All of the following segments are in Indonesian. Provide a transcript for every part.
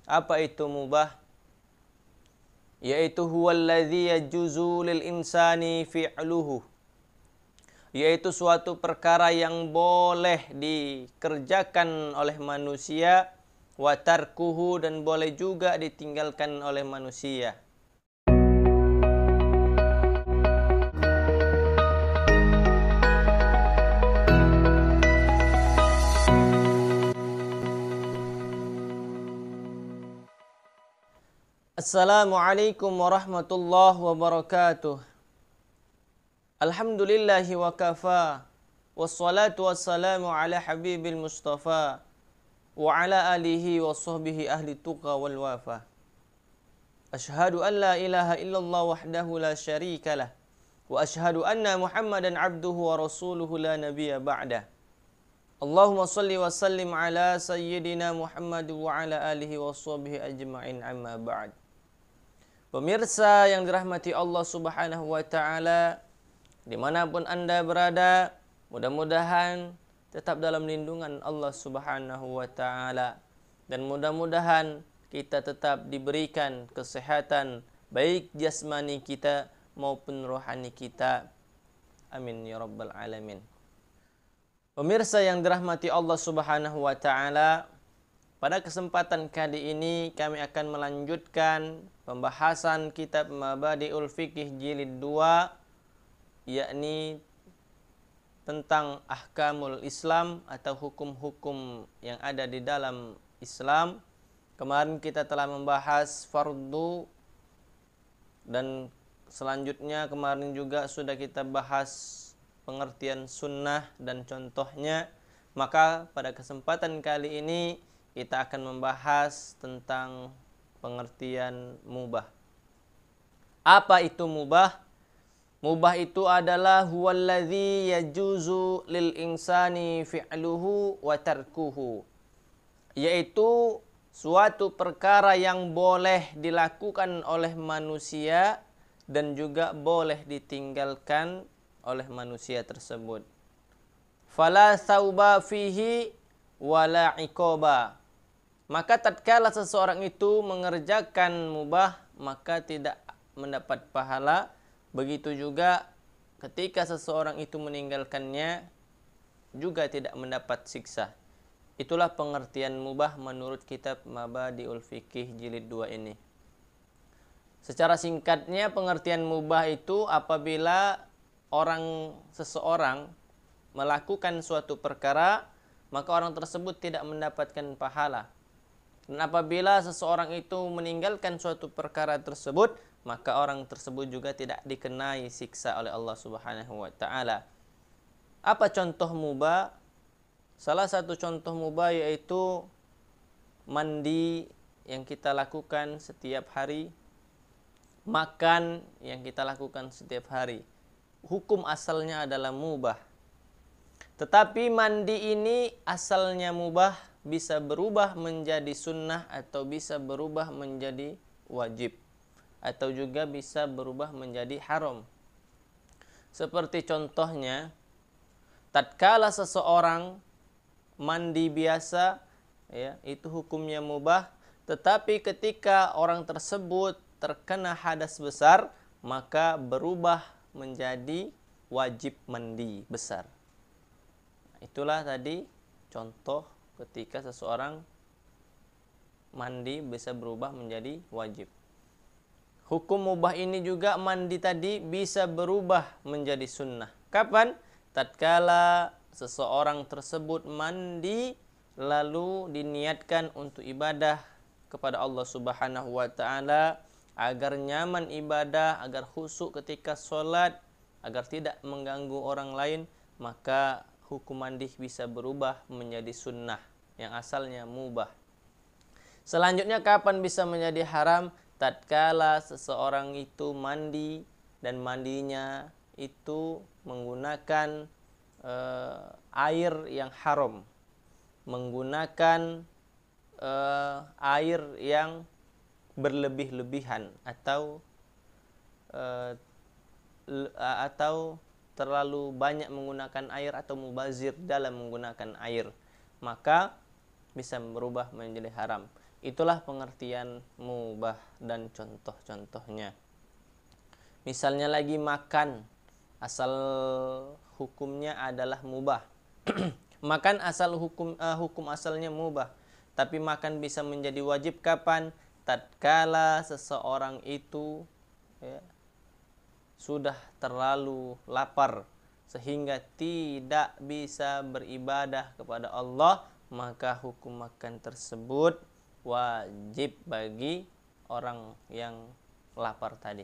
Apa itu mubah? Yaitu huwallazi yajuzu lil insani fi'luhu, yaitu suatu perkara yang boleh dikerjakan oleh manusia, wa tarkuhu, dan boleh juga ditinggalkan oleh manusia. Assalamualaikum warahmatullahi wabarakatuh. Alhamdulillahi wa kafa, wassalatu wassalamu ala habibil mustafa, wa ala alihi wa sahbihi ahli tuqa wal wafa. Ashhadu an la ilaha illallah wahdahu la syarika lah, wa ashhadu anna muhammadan abduhu wa rasuluhu la nabiyya ba'dah. Allahumma salli wa sallim ala sayyidina Muhammad wa ala alihi wa sahbihi ajma'in, amma ba'd. Pemirsa yang dirahmati Allah Subhanahu wa ta'ala, dimanapun Anda berada, mudah-mudahan tetap dalam lindungan Allah Subhanahu wa ta'ala, dan mudah-mudahan kita tetap diberikan kesehatan baik jasmani kita maupun rohani kita. Amin ya rabbal alamin. Pemirsa yang dirahmati Allah Subhanahu wa ta'ala, pada kesempatan kali ini kami akan melanjutkan pembahasan kitab Mabadi'ul Fiqh jilid 2, yakni tentang ahkamul Islam atau hukum-hukum yang ada di dalam Islam. Kemarin kita telah membahas fardu, dan selanjutnya kemarin juga sudah kita bahas pengertian sunnah dan contohnya. Maka pada kesempatan kali ini kita akan membahas tentang pengertian mubah. Apa itu mubah? Mubah itu adalah huwallazi yajuzu lil insani fi'luhu wa tarkuhu, yaitu suatu perkara yang boleh dilakukan oleh manusia dan juga boleh ditinggalkan oleh manusia tersebut. Fala thauba fihi wala iqaba. Maka tatkala seseorang itu mengerjakan mubah, maka tidak mendapat pahala. Begitu juga ketika seseorang itu meninggalkannya, juga tidak mendapat siksa. Itulah pengertian mubah menurut kitab Mabadi'ul Fiqh jilid 2 ini. Secara singkatnya, pengertian mubah itu apabila seseorang melakukan suatu perkara, maka orang tersebut tidak mendapatkan pahala. Dan apabila seseorang itu meninggalkan suatu perkara tersebut, maka orang tersebut juga tidak dikenai siksa oleh Allah Subhanahu wa ta'ala. Apa contoh mubah? Salah satu contoh mubah yaitu mandi yang kita lakukan setiap hari, makan yang kita lakukan setiap hari. Hukum asalnya adalah mubah. Tetapi mandi ini asalnya mubah, bisa berubah menjadi sunnah atau bisa berubah menjadi wajib, atau juga bisa berubah menjadi haram. Seperti contohnya, tatkala seseorang mandi biasa, ya, itu hukumnya mubah. Tetapi ketika orang tersebut terkena hadas besar, maka berubah menjadi wajib mandi besar. Itulah tadi contoh ketika seseorang mandi bisa berubah menjadi wajib. Hukum mubah ini juga mandi tadi bisa berubah menjadi sunnah. Kapan? Tatkala seseorang tersebut mandi lalu diniatkan untuk ibadah kepada Allah Subhanahu wa ta'ala, agar nyaman ibadah, agar khusyuk ketika sholat, agar tidak mengganggu orang lain, maka hukum mandi bisa berubah menjadi sunnah yang asalnya mubah. Selanjutnya, kapan bisa menjadi haram? Tatkala seseorang itu mandi dan mandinya itu menggunakan air yang haram, menggunakan air yang berlebih-lebihan atau terlalu banyak menggunakan air atau mubazir dalam menggunakan air, maka bisa berubah menjadi haram. Itulah pengertian mubah dan contoh-contohnya. Misalnya lagi makan, asal hukumnya adalah mubah. Makan asal hukum asalnya mubah, tapi makan bisa menjadi wajib kapan? Tatkala seseorang itu ya, sudah terlalu lapar sehingga tidak bisa beribadah kepada Allah, maka hukum makan tersebut wajib bagi orang yang lapar tadi.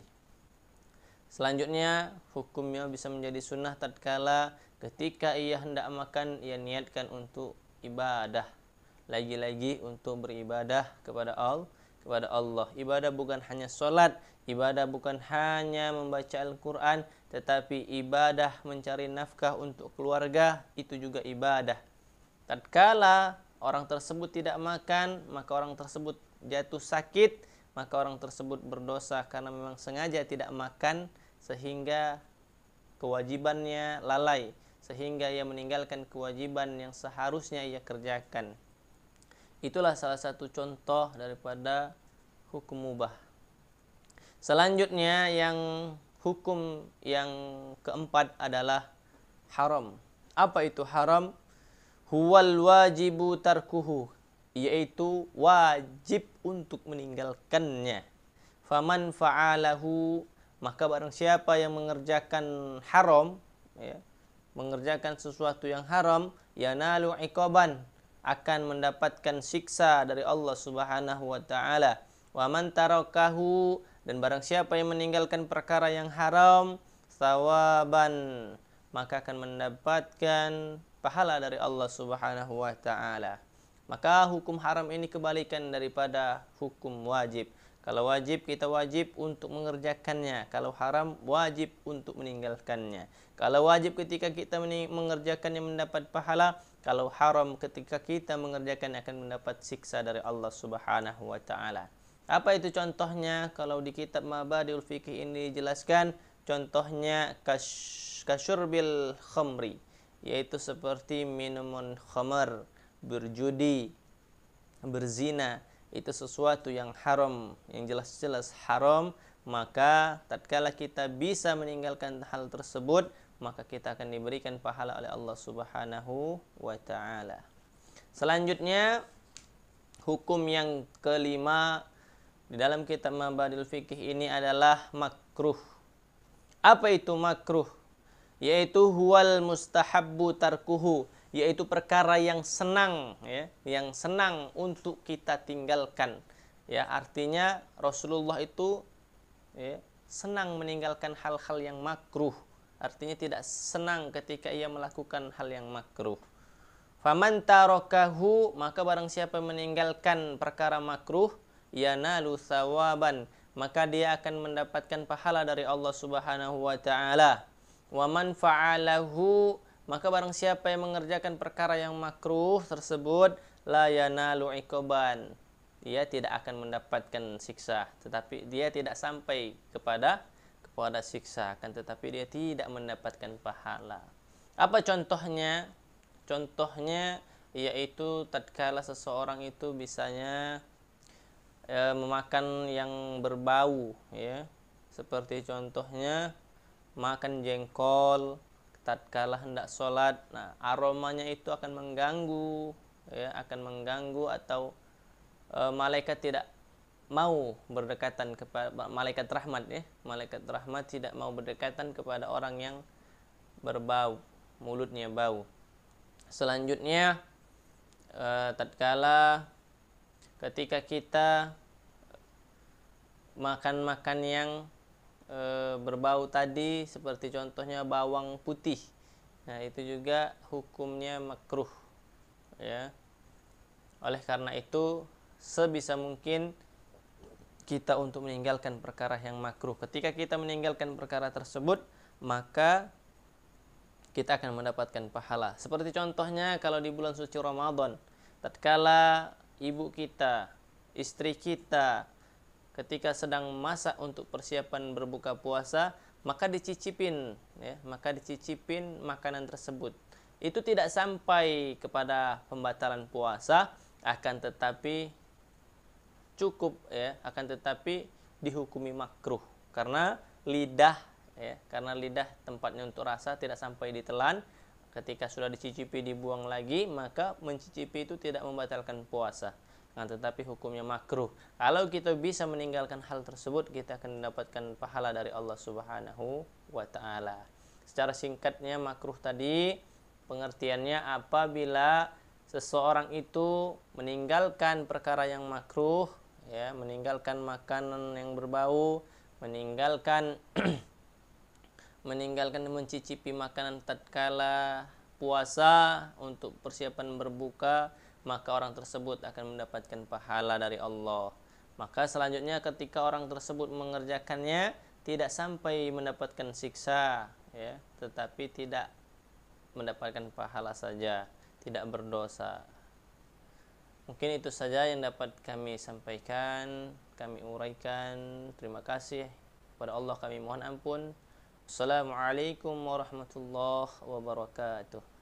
Selanjutnya, hukumnya bisa menjadi sunnah tatkala ketika ia hendak makan, ia niatkan untuk ibadah. Lagi-lagi untuk beribadah kepada Allah. Ibadah bukan hanya sholat, ibadah bukan hanya membaca Al-Quran, tetapi ibadah mencari nafkah untuk keluarga, itu juga ibadah. Tatkala orang tersebut tidak makan, maka orang tersebut jatuh sakit, maka orang tersebut berdosa karena memang sengaja tidak makan, sehingga kewajibannya lalai, sehingga ia meninggalkan kewajiban yang seharusnya ia kerjakan. Itulah salah satu contoh daripada hukum mubah. Selanjutnya yang hukum yang keempat adalah haram. Apa itu haram? Huwal wajibu tarkuhu, yaitu wajib untuk meninggalkannya. Faman fa'alahu, maka barang siapa yang mengerjakan haram, ya, mengerjakan sesuatu yang haram, yanalu iqaban, akan mendapatkan siksa dari Allah Subhanahu wa taala. Wa man tarakahu, dan barang siapa yang meninggalkan perkara yang haram, sawaban, maka akan mendapatkan pahala dari Allah Subhanahu wa taala. Maka hukum haram ini kebalikan daripada hukum wajib. Kalau wajib, kita wajib untuk mengerjakannya. Kalau haram, wajib untuk meninggalkannya. Kalau wajib ketika kita mengerjakannya mendapat pahala, kalau haram ketika kita mengerjakannya akan mendapat siksa dari Allah Subhanahu wa taala. Apa itu contohnya? Kalau di kitab Mabadiul Fiqh ini dijelaskan, contohnya kasyurbil khamri, yaitu seperti minuman khamar, berjudi, berzina. Itu sesuatu yang haram, yang jelas-jelas haram. Maka tatkala kita bisa meninggalkan hal tersebut, maka kita akan diberikan pahala oleh Allah Subhanahu wa taala. Selanjutnya, hukum yang kelima di dalam kitab Mabadiul Fiqh ini adalah makruh. Apa itu makruh? Yaitu huwal mustahabbu tarkuhu, yaitu perkara yang senang, ya, yang senang untuk kita tinggalkan. Ya, artinya Rasulullah itu ya, senang meninggalkan hal-hal yang makruh. Artinya tidak senang ketika ia melakukan hal yang makruh. Faman tarakahu, maka barang siapa meninggalkan perkara makruh, yanalu thawaban, maka dia akan mendapatkan pahala dari Allah Subhanahu wa taala. Wa man fa'alahu, maka barang siapa yang mengerjakan perkara yang makruh tersebut, la yanalu iqaban, dia tidak akan mendapatkan siksa, tetapi dia tidak sampai kepada siksa, akan tetapi dia tidak mendapatkan pahala. Apa contohnya? Contohnya yaitu tatkala seseorang itu bisanya memakan yang berbau, ya, seperti contohnya makan jengkol tatkala hendak sholat. Nah, aromanya itu akan mengganggu, ya, akan mengganggu, atau malaikat tidak mau berdekatan kepada malaikat rahmat, ya, malaikat rahmat tidak mau berdekatan kepada orang yang berbau, mulutnya bau. Selanjutnya, tatkala ketika kita makan yang berbau tadi, seperti contohnya bawang putih, nah itu juga hukumnya makruh, ya. Oleh karena itu, sebisa mungkin kita untuk meninggalkan perkara yang makruh. Ketika kita meninggalkan perkara tersebut, maka kita akan mendapatkan pahala. Seperti contohnya kalau di bulan suci Ramadan, tatkala ibu kita, istri kita ketika sedang masak untuk persiapan berbuka puasa, maka dicicipin, ya, maka dicicipin makanan tersebut. Itu tidak sampai kepada pembatalan puasa, akan tetapi cukup ya, akan tetapi dihukumi makruh karena lidah ya, karena lidah tempatnya untuk rasa tidak sampai ditelan. Ketika sudah dicicipi dibuang lagi, maka mencicipi itu tidak membatalkan puasa. Nah, tetapi hukumnya makruh. Kalau kita bisa meninggalkan hal tersebut, kita akan mendapatkan pahala dari Allah Subhanahu wa taala. Secara singkatnya makruh tadi pengertiannya apabila seseorang itu meninggalkan perkara yang makruh ya, meninggalkan makanan yang berbau, meninggalkan mencicipi makanan tatkala puasa untuk persiapan berbuka, maka orang tersebut akan mendapatkan pahala dari Allah. Maka selanjutnya ketika orang tersebut mengerjakannya tidak sampai mendapatkan siksa ya, tetapi tidak mendapatkan pahala saja, tidak berdosa. Mungkin itu saja yang dapat kami sampaikan, kami uraikan. Terima kasih kepada Allah, kami mohon ampun. Assalamualaikum warahmatullahi wabarakatuh.